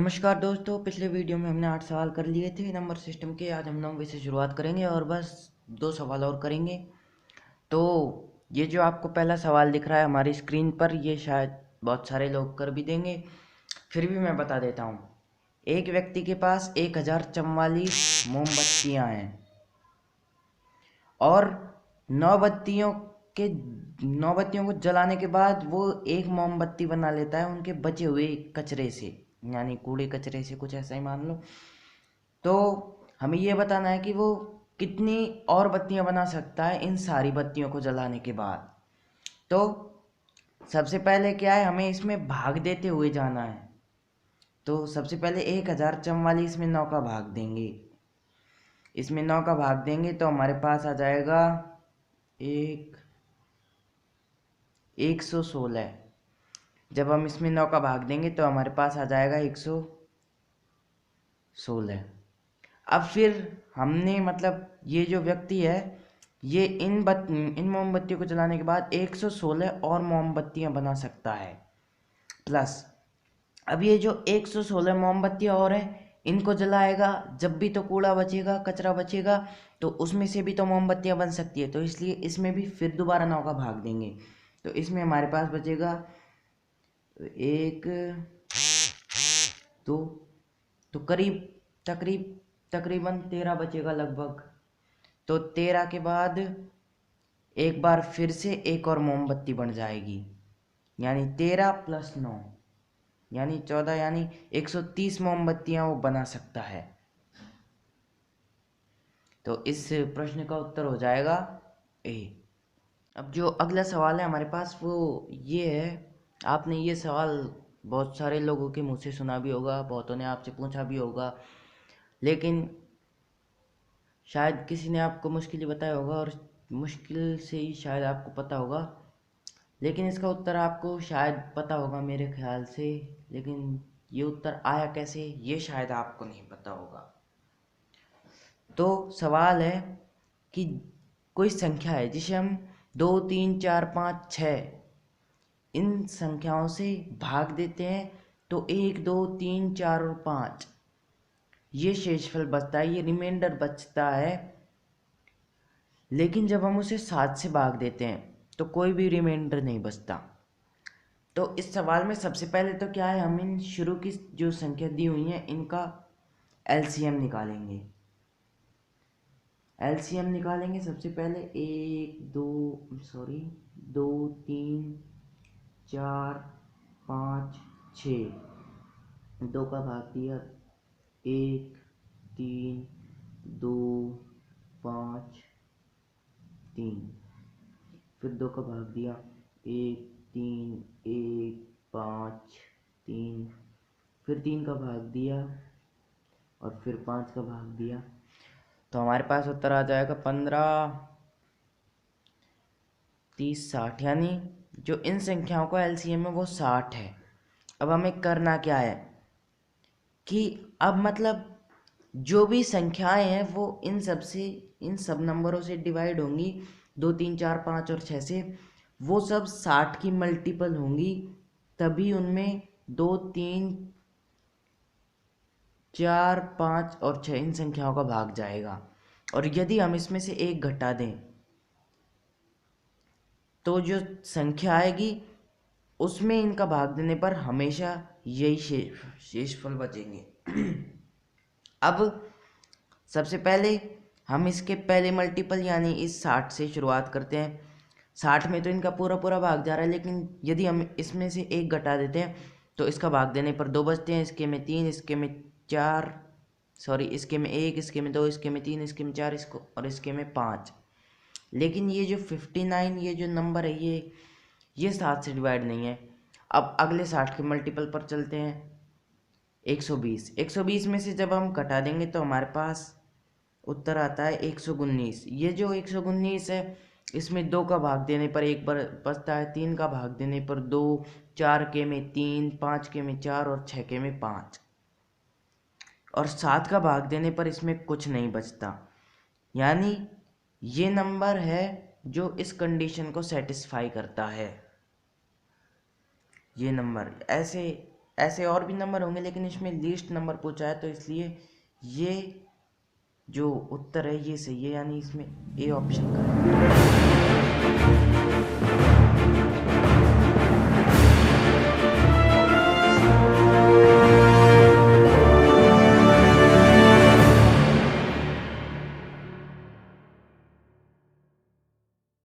नमस्कार दोस्तों, पिछले वीडियो में हमने 8 सवाल कर लिए थे नंबर सिस्टम के। आज हम 9वीं से शुरुआत करेंगे और बस 2 सवाल और करेंगे। तो ये जो आपको पहला सवाल दिख रहा है हमारी स्क्रीन पर, ये शायद बहुत सारे लोग कर भी देंगे, फिर भी मैं बता देता हूँ। एक व्यक्ति के पास 1044 मोमबत्तियाँ हैं और 9 बत्तियों के 9 बत्तियों को जलाने के बाद वो एक मोमबत्ती बना लेता है उनके बचे हुए कचरे से, यानी कूड़े कचरे से, कुछ ऐसा ही मान लो। तो हमें ये बताना है कि वो कितनी और बत्तियां बना सकता है इन सारी बत्तियों को जलाने के बाद। तो सबसे पहले क्या है, हमें इसमें भाग देते हुए जाना है। तो सबसे पहले 1044 में 9 का भाग देंगे। इसमें 9 का भाग देंगे तो हमारे पास आ जाएगा 116। जब हम इसमें 9 का भाग देंगे तो हमारे पास आ जाएगा 116। अब फिर हमने मतलब ये जो व्यक्ति है ये इन मोमबत्तियों को जलाने के बाद 116 और मोमबत्तियां बना सकता है। प्लस अब ये जो 116 मोमबत्तियां और हैं इनको जलाएगा, जब भी तो कूड़ा बचेगा, कचरा बचेगा, तो उसमें से भी तो मोमबत्तियां बन सकती है। तो इसलिए इसमें भी फिर दोबारा 9 का भाग देंगे। तो इसमें हमारे पास बचेगा 1 2, तो तकरीबन 13 बचेगा लगभग। तो 13 के बाद एक बार फिर से एक और मोमबत्ती बन जाएगी, यानी 13 + 9 यानी 14, यानी 130 मोमबत्तियां वो बना सकता है। तो इस प्रश्न का उत्तर हो जाएगा ए। अब जो अगला सवाल है हमारे पास वो ये है। आपने ये सवाल बहुत सारे लोगों के मुंह से सुना भी होगा, बहुतों ने आपसे पूछा भी होगा, लेकिन शायद किसी ने आपको मुश्किल ही बताया होगा और मुश्किल से ही शायद आपको पता होगा। लेकिन इसका उत्तर आपको शायद पता होगा मेरे ख्याल से, लेकिन ये उत्तर आया कैसे ये शायद आपको नहीं पता होगा। तो सवाल है कि कोई संख्या है जिसे हम 2 3 4 5 6 इन संख्याओं से भाग देते हैं तो 1 2 3 4 और 5 ये शेषफल बचता है, ये रिमाइंडर बचता है। लेकिन जब हम उसे 7 से भाग देते हैं तो कोई भी रिमाइंडर नहीं बचता। तो इस सवाल में सबसे पहले तो क्या है, हम इन शुरू की जो संख्या दी हुई है इनका एलसीएम निकालेंगे। एलसीएम निकालेंगे सबसे पहले 2 3 4 5 6, 2 का भाग दिया 1 3 2 5 3, फिर 2 का भाग दिया 1 3 1 5 3, फिर 3 का भाग दिया और फिर 5 का भाग दिया। तो हमारे पास उत्तर आ जाएगा 15 30 60, यानी जो इन संख्याओं का एलसीएम है वो 60 है। अब हमें करना क्या है कि अब मतलब जो भी संख्याएं हैं वो इन सब नंबरों से डिवाइड होंगी, 2 3 4 5 और 6 से। वो सब 60 की मल्टीपल होंगी, तभी उनमें 2 3 4 5 और 6 इन संख्याओं का भाग जाएगा। और यदि हम इसमें से एक घटा दें तो जो संख्या आएगी उसमें इनका भाग देने पर हमेशा यही शेषफल बचेंगे। अब सबसे पहले हम इसके पहले मल्टीपल यानी इस 60 से शुरुआत करते हैं। 60 में तो इनका पूरा पूरा भाग जा रहा है, लेकिन यदि हम इसमें से एक घटा देते हैं तो इसका भाग देने पर 2 बचते हैं। इसके में 3, इसके में 4, सॉरी इसके में 1, इसके में 2, इसके में 3, इसके में 4, इसको और इसके में 5। लेकिन ये जो 59 ये जो नंबर है ये 7 से डिवाइड नहीं है। अब अगले 60 के मल्टीपल पर चलते हैं। 120 में से जब हम घटा देंगे तो हमारे पास उत्तर आता है 119। ये जो 119 है इसमें 2 का भाग देने पर एक बार बचता है, 3 का भाग देने पर 2, 4 के में 3, 5 के में 4 और 6 के में 5, और 7 का भाग देने पर इसमें कुछ नहीं बचता। यानी ये नंबर है जो इस कंडीशन को सेटिस्फाई करता है। ये नंबर ऐसे और भी नंबर होंगे, लेकिन इसमें लीस्ट नंबर पूछा है, तो इसलिए ये जो उत्तर है ये सही है, यानी इसमें ए ऑप्शन का है।